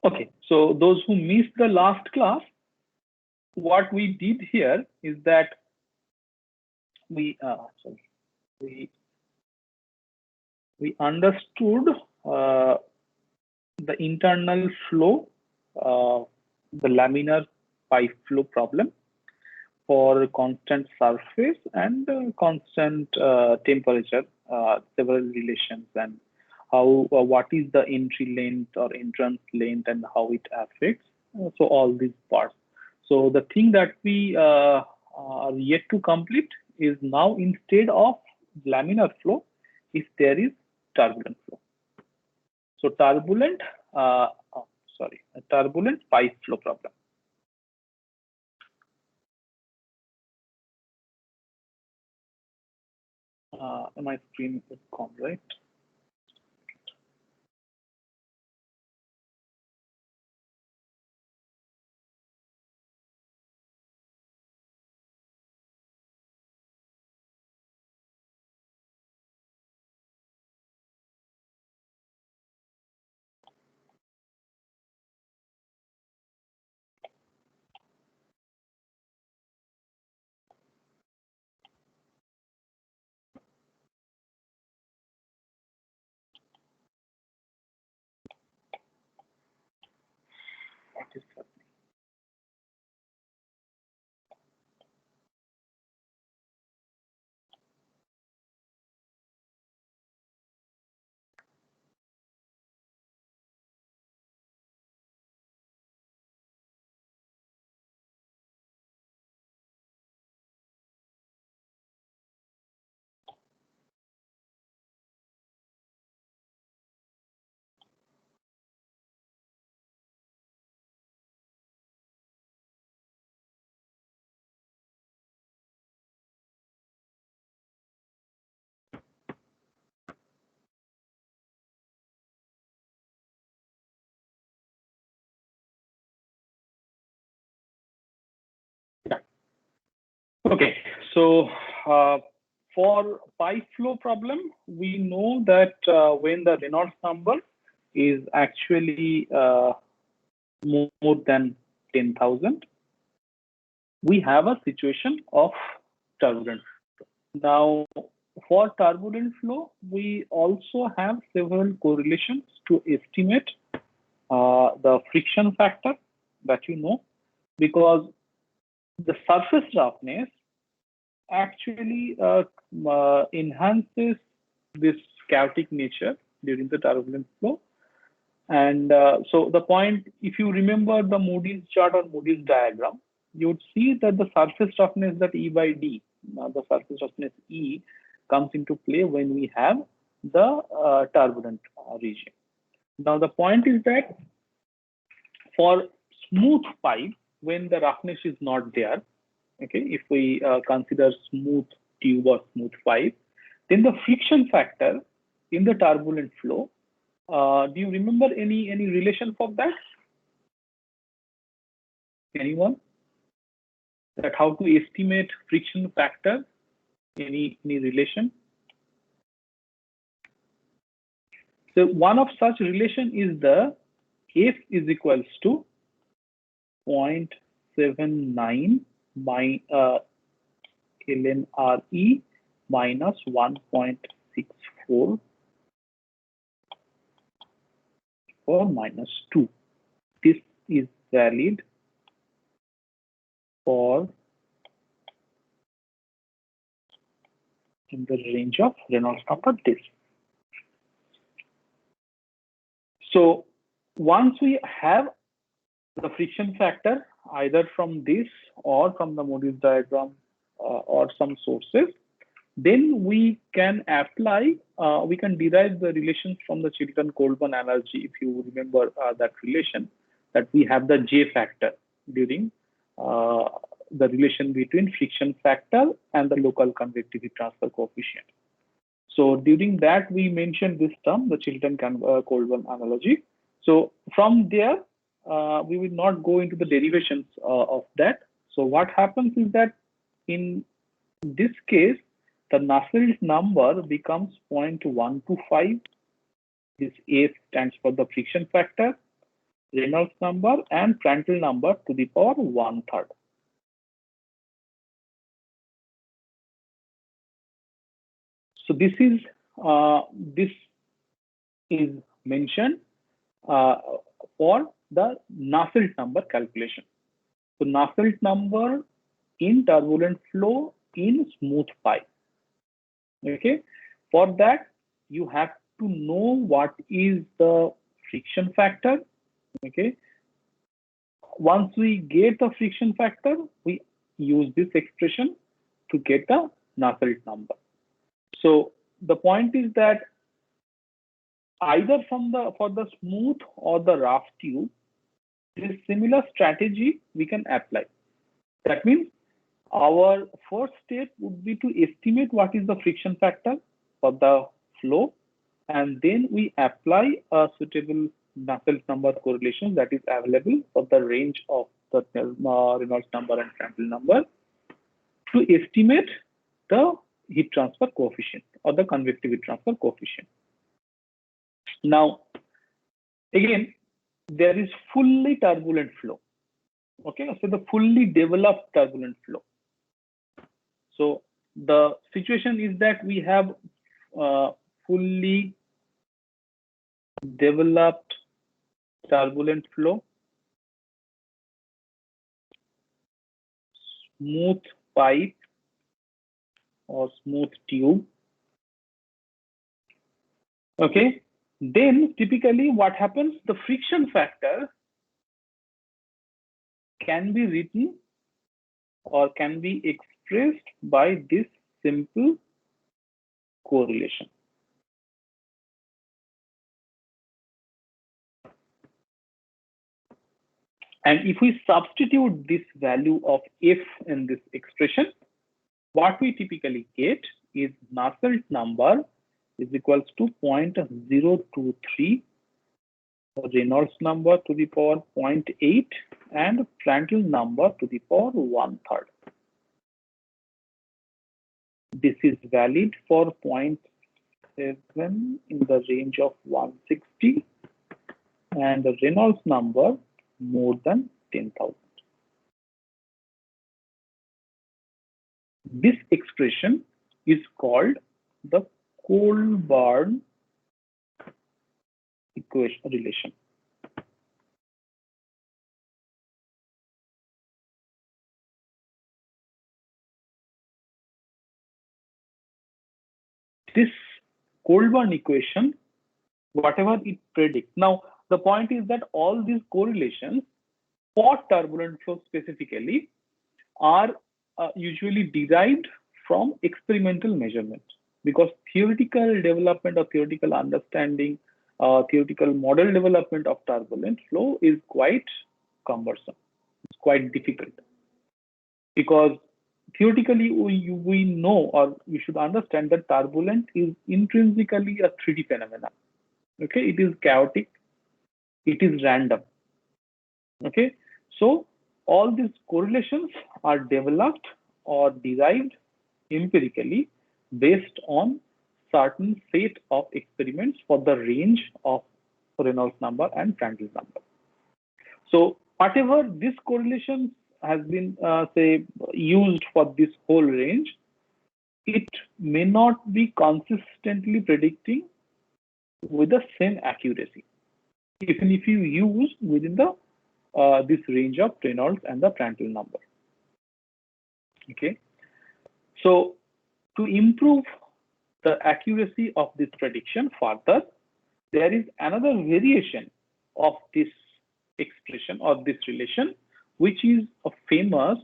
Okay, so those who missed the last class, what we did here is that sorry, we we understood the internal flow, the laminar pipe flow problem for constant surface and constant temperature, several relations, and how what is the entry length or entrance length and how it affects. So all these parts. So the thing that we are yet to complete is now, instead of laminar flow, if there is turbulent flow. So uh, turbulent pipe flow problem. My screen is gone, right? What is that? Yeah. Okay, so uh, for pipe flow problem, we know that when the Reynolds number is actually more than 10,000, we have a situation of turbulent flow. Now, for turbulent flow, we also have several correlations to estimate the friction factor that you know, because the surface roughness actually enhances this chaotic nature during the turbulent flow. And so the point, if you remember the Moody's chart or Moody's diagram, you would see that the surface roughness, that E by D, the surface roughness E, comes into play when we have the turbulent region. Now the point is that for smooth pipe, when the roughness is not there, okay, if we consider smooth tube or smooth pipe, then the friction factor in the turbulent flow, do you remember any relation for that? Anyone? That how to estimate friction factor? Any relation? So one of such relation is the F is equals to 0.79 by ln RE minus 1.64 or minus 2. This is valid for in the range of Reynolds number this. So once we have the friction factor either from this or from the Moody's diagram or some sources, then we can apply, we can derive the relations from the Chilton-Coldman analogy. If you remember that relation, that we have the J factor during the relation between friction factor and the local convectivity transfer coefficient. So during that, we mentioned this term, the Chilton-Coldman analogy. So from there, we will not go into the derivations of that. So what happens is that in this case, the Nusselt number becomes 0.125. This A stands for the friction factor. Reynolds number and Prandtl number to the power 1/3. So this is mentioned for the Nusselt number calculation. So Nusselt number in turbulent flow in smooth pipe. Okay, for that you have to know what is the friction factor. Okay, once we get the friction factor, we use this expression to get the Nusselt number. So the point is that either for the smooth or the rough tube, this similar strategy we can apply. That means our first step would be to estimate what is the friction factor for the flow, and then we apply a suitable Nusselt number correlation that is available for the range of the Reynolds number and Prandtl number to estimate the heat transfer coefficient or the convective heat transfer coefficient. Now, again, there is fully turbulent flow. Okay, so the fully developed turbulent flow. So the situation is that we have fully developed turbulent flow, smooth pipe or smooth tube. Okay, then typically what happens, the friction factor can be written or can be expressed by this simple correlation. And if we substitute this value of F in this expression, what we typically get is Nusselt number is equals to 0.023, Reynolds number to the power 0.8, and Prandtl number to the power 1/3. This is valid for 0.7 in the range of 160, and the Reynolds number more than 10,000. This expression is called the Colburn equation relation. This Colburn equation, whatever it predicts. Now, the point is that all these correlations for turbulent flow specifically are usually derived from experimental measurement, because theoretical development or theoretical understanding, theoretical model development of turbulent flow is quite cumbersome. It's quite difficult, because theoretically we know, or we should understand, that turbulent is intrinsically a 3D phenomenon. Okay, it is chaotic, it is random. Okay, so all these correlations are developed or derived empirically based on certain set of experiments for the range of Reynolds number and Prandtl number. So whatever this correlation has been say used for this whole range, it may not be consistently predicting with the same accuracy, even if you use within the this range of Reynolds and the Prandtl number. Okay, so to improve the accuracy of this prediction further, there is another variation of this expression or this relation, which is a famous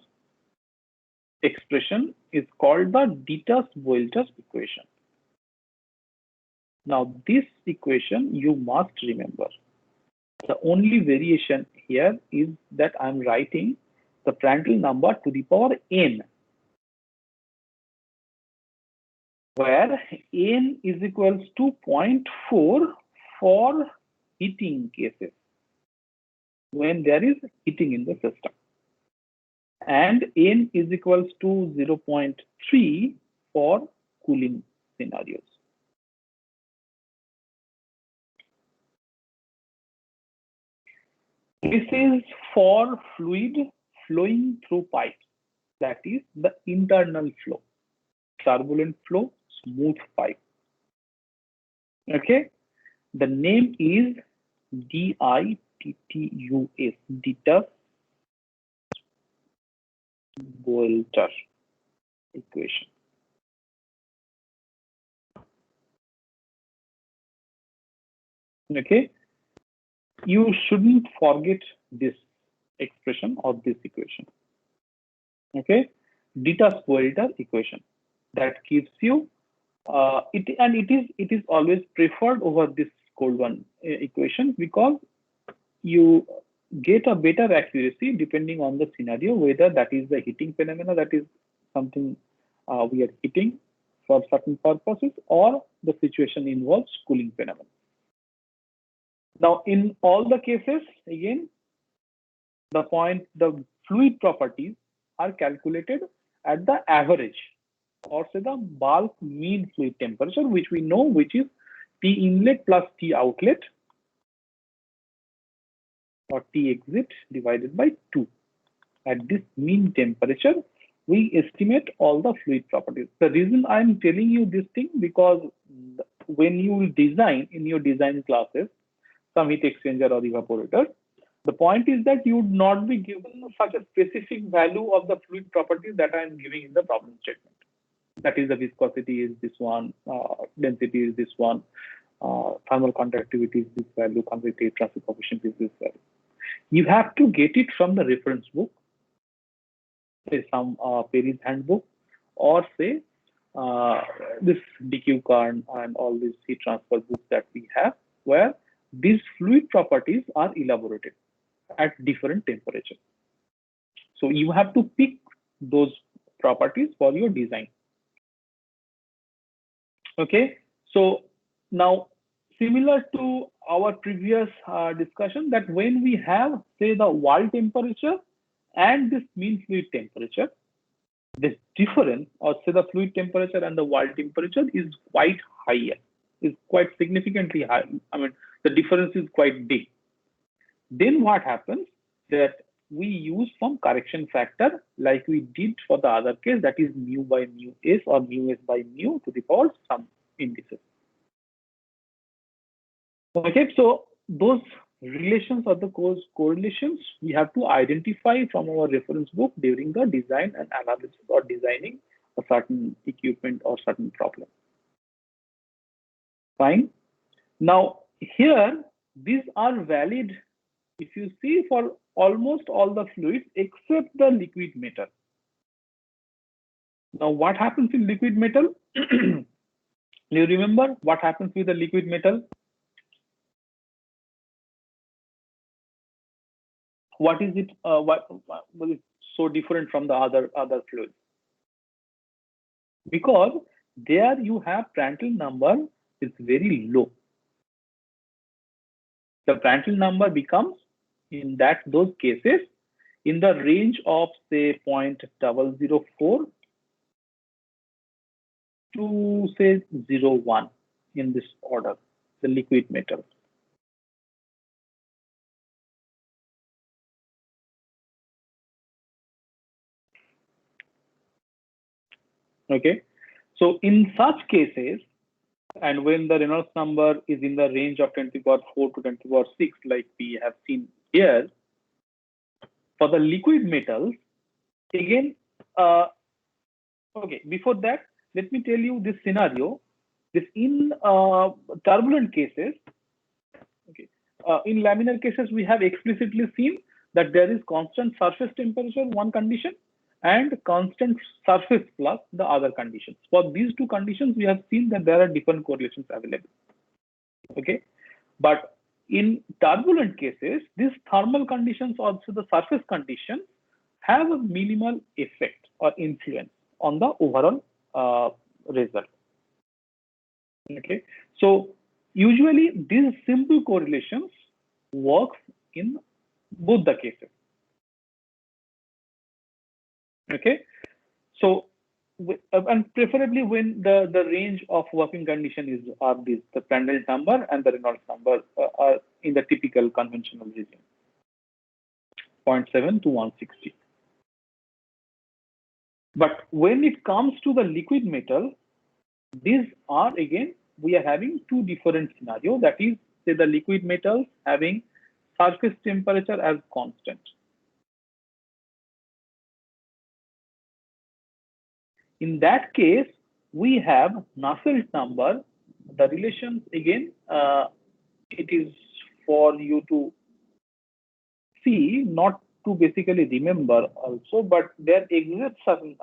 expression, is called the Ditus-Boelter equation. Now, this equation you must remember. The only variation here is that I'm writing the Prandtl number to the power n, where n is equals to 0.4 for heating cases, when there is heating in the system, and n is equals to 0.3 for cooling scenarios. This is for fluid flowing through pipes. That is the internal flow. Turbulent flow, smooth pipe. Okay. The name is DITTUS, Dittus-Boelter equation. Okay. You shouldn't forget this expression or this equation. Okay. Dittus-Boelter equation that gives you it is always preferred over this cold one equation because you get a better accuracy depending on the scenario, whether that is the heating phenomena, that is something we are heating for certain purposes, or the situation involves cooling phenomena. Now, in all the cases, again, the fluid properties are calculated at the average, or say the bulk mean fluid temperature, which we know, which is T inlet plus T outlet, or T exit divided by 2. At this mean temperature, we estimate all the fluid properties. The reason I'm telling you this thing, because when you design in your design classes, some heat exchanger or evaporator, the point is that you would not be given such a specific value of the fluid properties that I'm giving in the problem statement. That is, the viscosity is this one, density is this one, thermal conductivity is this value, convective transfer coefficient is this value. You have to get it from the reference book, say some Perry's handbook, or say this DQ Kern and all these heat transfer books that we have, where these fluid properties are elaborated at different temperatures. So you have to pick those properties for your design. Okay, so now similar to our previous discussion, that when we have, say, the wall temperature and this mean fluid temperature, this difference, or say the fluid temperature and the wall temperature, is quite higher, is quite significantly high. I mean, the difference is quite big. Then what happens, that we use some correction factor like we did for the other case, that is mu by mu s, or mu s by mu to the power some indices. Okay, so those relations or the correlations we have to identify from our reference book during the design and analysis or designing a certain equipment or certain problem. Fine. Now here, these are valid, if you see, for almost all the fluids except the liquid metal. Now what happens in liquid metal? Do you remember what happens with the liquid metal? What is it? What was it so different from the other fluids? Because there you have Prandtl number is very low. The Prandtl number becomes, in those cases, in the range of say 0.004 to say 0.01 in this order, the liquid metal. Okay, so in such cases, and when the Reynolds number is in the range of 10 to the power 4 to 10 to the power 6, like we have seen here, for the liquid metals, again, okay, before that, let me tell you this scenario. This in turbulent cases, okay, in laminar cases, we have explicitly seen that there is constant surface temperature, one condition, and constant surface flux, the other conditions. For these two conditions, we have seen that there are different correlations available. Okay, but in turbulent cases, these thermal conditions, also the surface conditions, have a minimal effect or influence on the overall result. Okay, so usually these simple correlations works in both the cases. Okay, so and preferably when the range of working condition is these, the Prandtl number and the Reynolds number are in the typical conventional regime. 0.7 to 160. But when it comes to the liquid metal, these are again, we are having two different scenarios. That is, say the liquid metals having surface temperature as constant. In that case, we have Nusselt number. The relations again, it is for you to see, not to basically remember also, but there exists certain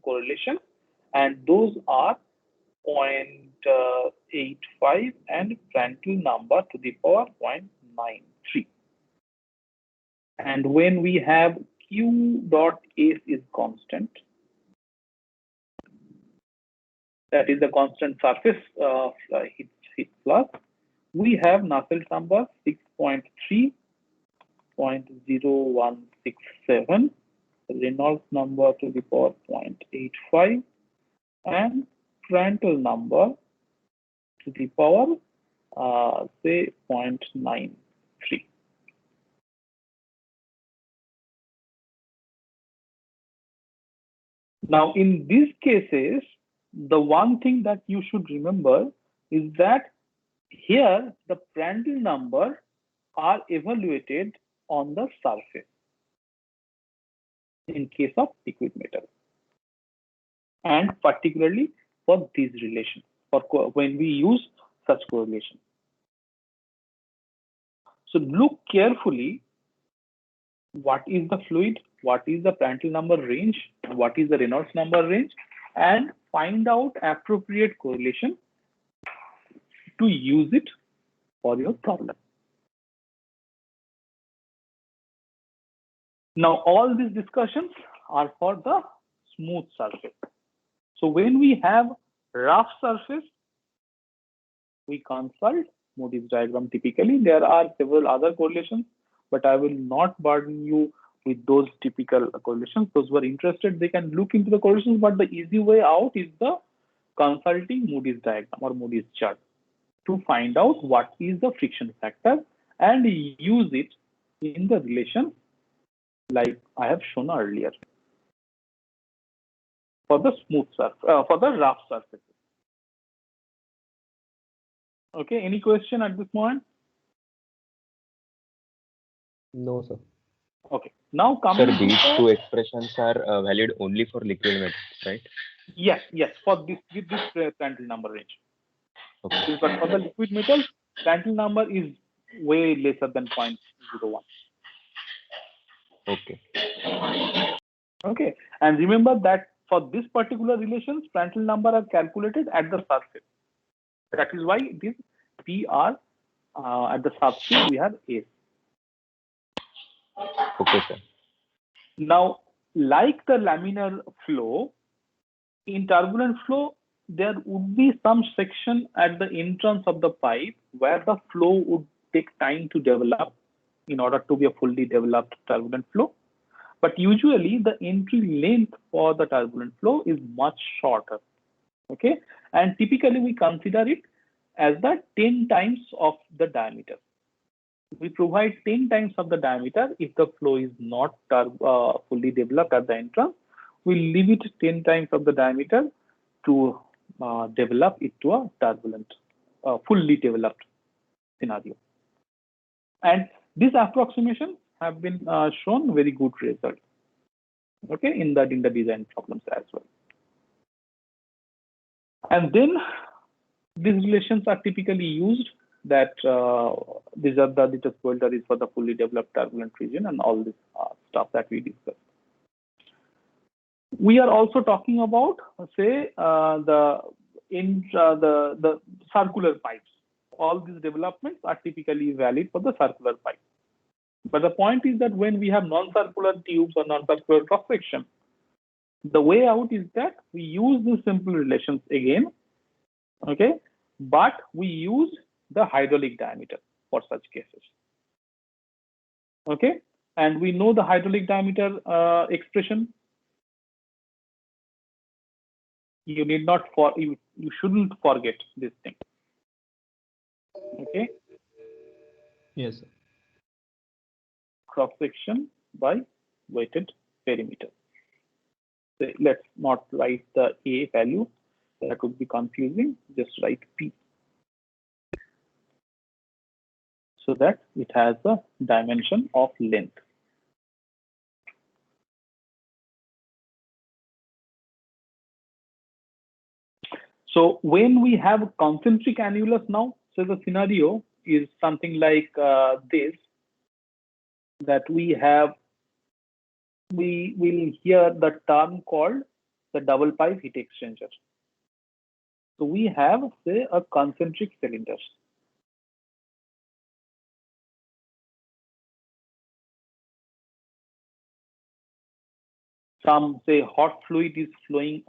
correlation, and those are 0.85 and Prandtl number to the power 0.93. And when we have Q dot S is constant, that is the constant surface heat flux, we have Nusselt number 6.3, 0.0167, Reynolds number to the power 0.85, and Prandtl number to the power say 0.93. Now, in these cases, the one thing that you should remember is that here the Prandtl number are evaluated on the surface in case of liquid metal, and particularly for these relations, for when we use such correlation. So look carefully, what is the fluid, what is the Prandtl number range, what is the Reynolds number range, and find out appropriate correlation to use it for your problem. Now, all these discussions are for the smooth surface. So when we have rough surface, we consult Moody's diagram typically. There are several other correlations, but I will not burden you with those typical correlations. Those who are interested, they can look into the correlations, but the easy way out is the consulting Moody's diagram or Moody's chart to find out what is the friction factor and use it in the relation like I have shown earlier for the smooth surface, for the rough surfaces. Okay, any question at this point? No, sir. Okay, now coming. Sir, these two expressions are valid only for liquid metals, right? Yes, for this with this Prandtl number range. Okay. But for the liquid metal, Prandtl number is way lesser than 0.01. Okay. Okay, and remember that for this particular relations, Prandtl number are calculated at the surface. That is why it is PR at the subscript we have A. Okay, sir. Now, like the laminar flow, in turbulent flow, there would be some section at the entrance of the pipe where the flow would take time to develop in order to be a fully developed turbulent flow. But usually the entry length for the turbulent flow is much shorter. Okay, and typically we consider it as the 10 times of the diameter. We provide 10 times of the diameter if the flow is not fully developed at the entrance. We leave it 10 times of the diameter to develop it to a turbulent, fully developed scenario. And these approximations have been shown very good result. Okay, in the design problems as well. And then these relations are typically used that these are the Dittus Boelter is for the fully developed turbulent region and all this stuff that we discussed. We are also talking about, say, the circular pipes. All these developments are typically valid for the circular pipe. But the point is that when we have non-circular tubes or non-circular cross-section, the way out is that we use the simple relations again, okay, but we use the hydraulic diameter for such cases. Okay, and we know the hydraulic diameter expression. You need not you shouldn't forget this thing. Okay. Yes, sir. cross section by weighted perimeter. So let's not write the A value, that would be confusing, just write P, so that it has a dimension of length. So when we have concentric annulus now, so the scenario is something like this, that we will hear the term called the double pipe heat exchanger. So we have, say, a concentric cylinder. Some, say, hot fluid is flowing.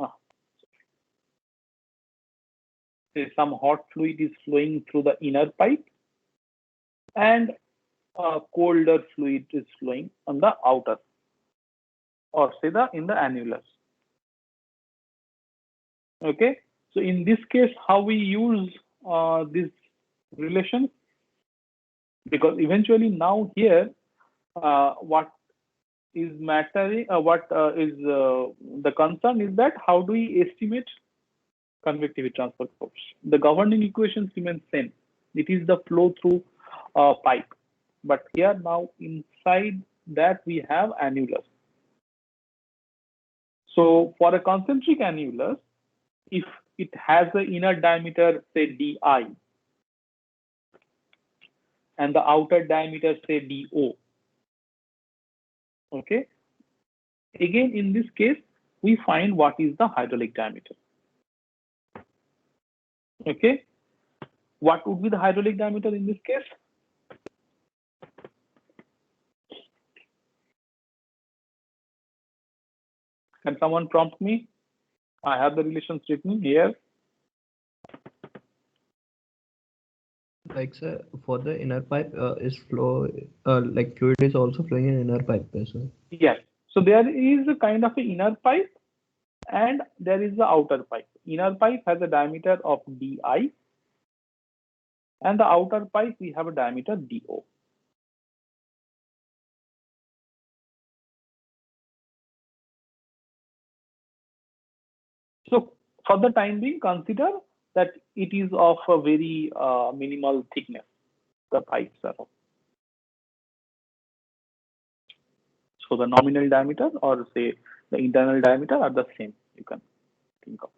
Say some hot fluid is flowing through the inner pipe, and a colder fluid is flowing on the outer, or say in the annulus. Okay, so in this case, how we use this relation? Because eventually now here, what is mattering, the concern is that how do we estimate convectivity transfer coefficient? The governing equations remain same. It is the flow through pipe, but here now inside that we have annulus. So for a concentric annulus, if it has the inner diameter, say di, and the outer diameter, say do, okay, again in this case we find what is the hydraulic diameter. Okay, what would be the hydraulic diameter in this case? Can someone prompt me? I have the relations written here. Like, sir, for the inner pipe is flow, like fluid is also flowing in inner pipe as well. Yes. So there is a kind of an inner pipe and there is the outer pipe. Inner pipe has a diameter of di, and the outer pipe we have a diameter do. So for the time being, consider that it is of a very minimal thickness, the pipes are of. So the nominal diameter, or say the internal diameter, are the same, you can think of.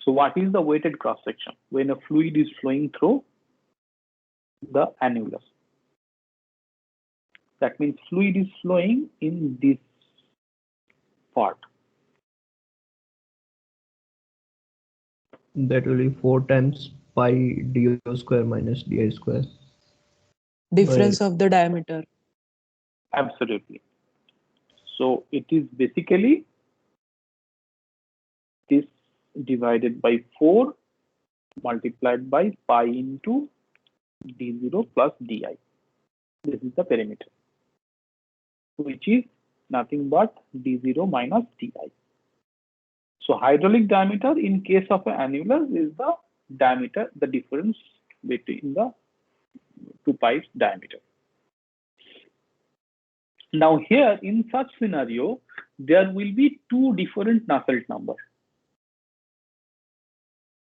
So what is the weighted cross section when a fluid is flowing through the annulus? That means fluid is flowing in this part. That will be 4 times pi do square minus di square. Difference of the diameter. Absolutely. So it is basically this divided by 4 multiplied by pi into d0 plus di. This is the perimeter, which is nothing but d0 minus di. So hydraulic diameter in case of an annulus is the diameter, the difference between the two pipes diameter. Now here in such scenario, there will be two different Nusselt numbers.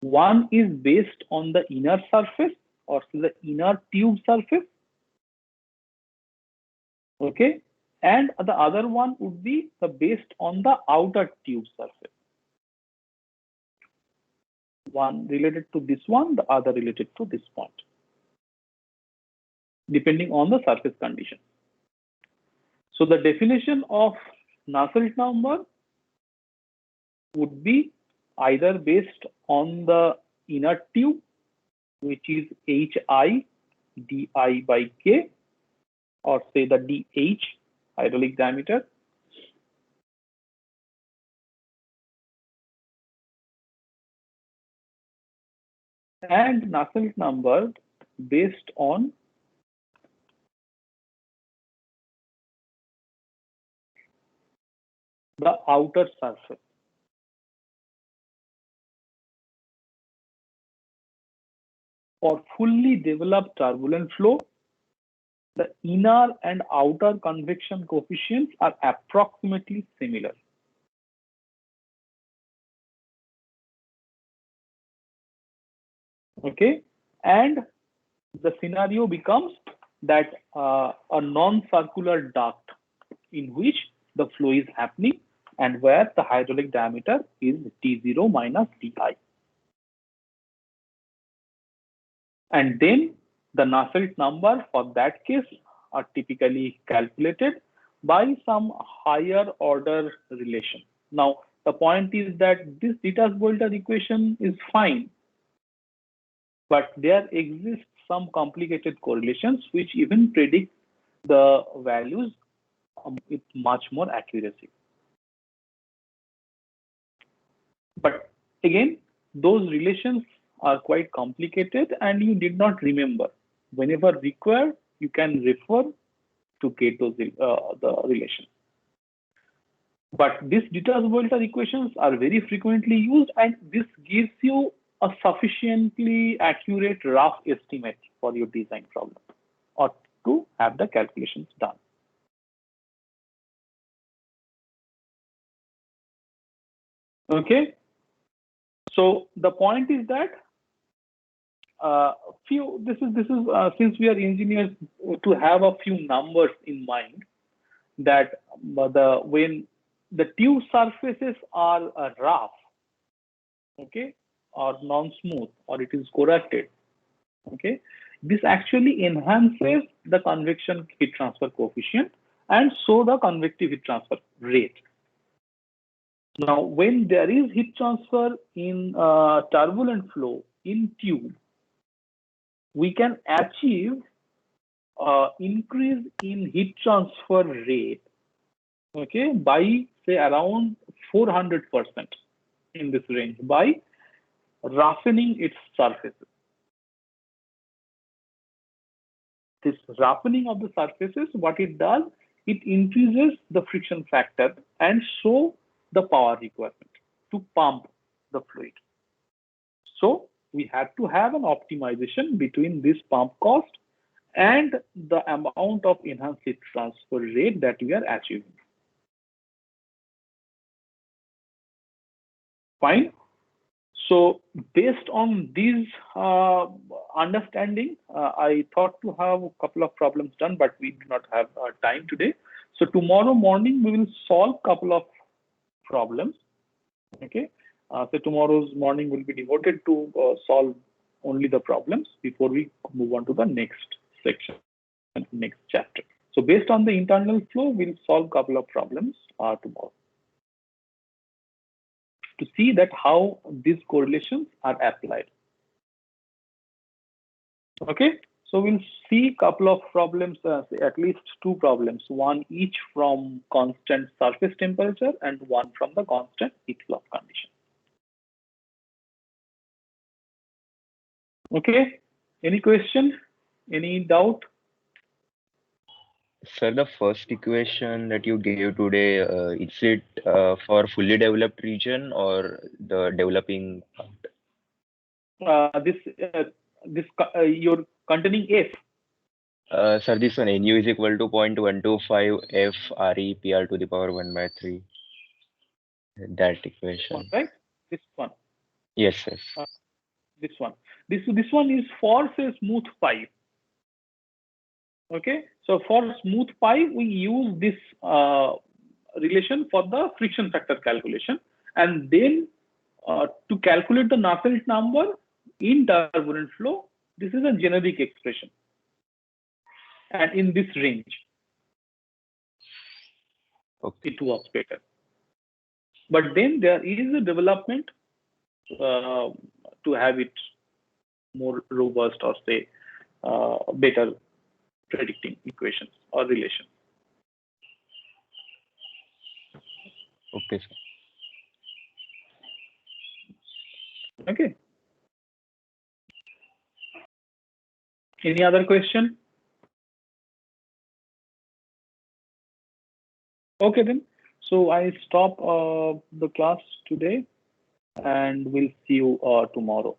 One is based on the inner surface, or the inner tube surface. Okay, and the other one would be based on the outer tube surface. One related to this one, the other related to this point, depending on the surface condition. So the definition of Nusselt number would be either based on the inner tube, which is hi di by k, or say the dh, hydraulic diameter, and Nusselt number based on the outer surface. For fully developed turbulent flow, the inner and outer convection coefficients are approximately similar. Okay, and the scenario becomes that a non-circular duct in which the flow is happening and where the hydraulic diameter is T0 minus Ti. And then the Nusselt number for that case are typically calculated by some higher order relation. Now, the point is that this Ditas-Boelter equation is fine, but there exists some complicated correlations which even predict the values with much more accuracy. But again, those relations are quite complicated and you did not remember. Whenever required, you can refer to get those the relations. But these Ditas-Boelter equations are very frequently used, and this gives you a sufficiently accurate rough estimate for your design problem or to have the calculations done. Okay, so the point is that since we are engineers, to have a few numbers in mind, that when the tube surfaces are rough, okay, or non-smooth, or it is corrected, okay, this actually enhances the convection heat transfer coefficient and so the convective heat transfer rate. Now, when there is heat transfer in turbulent flow in tube, we can achieve increase in heat transfer rate, okay, by say around 400% in this range by roughening its surfaces. This roughening of the surfaces, what it does, it increases the friction factor and so the power requirement to pump the fluid. So we have to have an optimization between this pump cost and the amount of enhanced heat transfer rate that we are achieving. Fine. So based on this understanding, I thought to have a couple of problems done, but we do not have time today. So tomorrow morning, we will solve a couple of problems. Okay. So tomorrow's morning will be devoted to solve only the problems before we move on to the next section, next chapter. So based on the internal flow, we'll solve a couple of problems tomorrow to see that how these correlations are applied. Okay, so we'll see a couple of problems, at least two problems, one each from constant surface temperature and one from the constant heat loss condition. Okay, any question, any doubt? Sir, the first equation that you gave today, is it for fully developed region or the developing part? You're containing F. Sir, this one Nu is equal to 0.125 F RE PR to the power 1 by 3. That equation. Right? This one. Yes, sir. This one. This one is for say smooth pipe. Okay, so for smooth pipe, we use this relation for the friction factor calculation, and then to calculate the Nusselt number in turbulent flow, this is a generic expression, and in this range, Okay. it works better. But then there is a development to have it more robust or say better predicting equations or relations. Okay, sir. Okay. Any other question? Okay then. So I stop the class today and we'll see you tomorrow.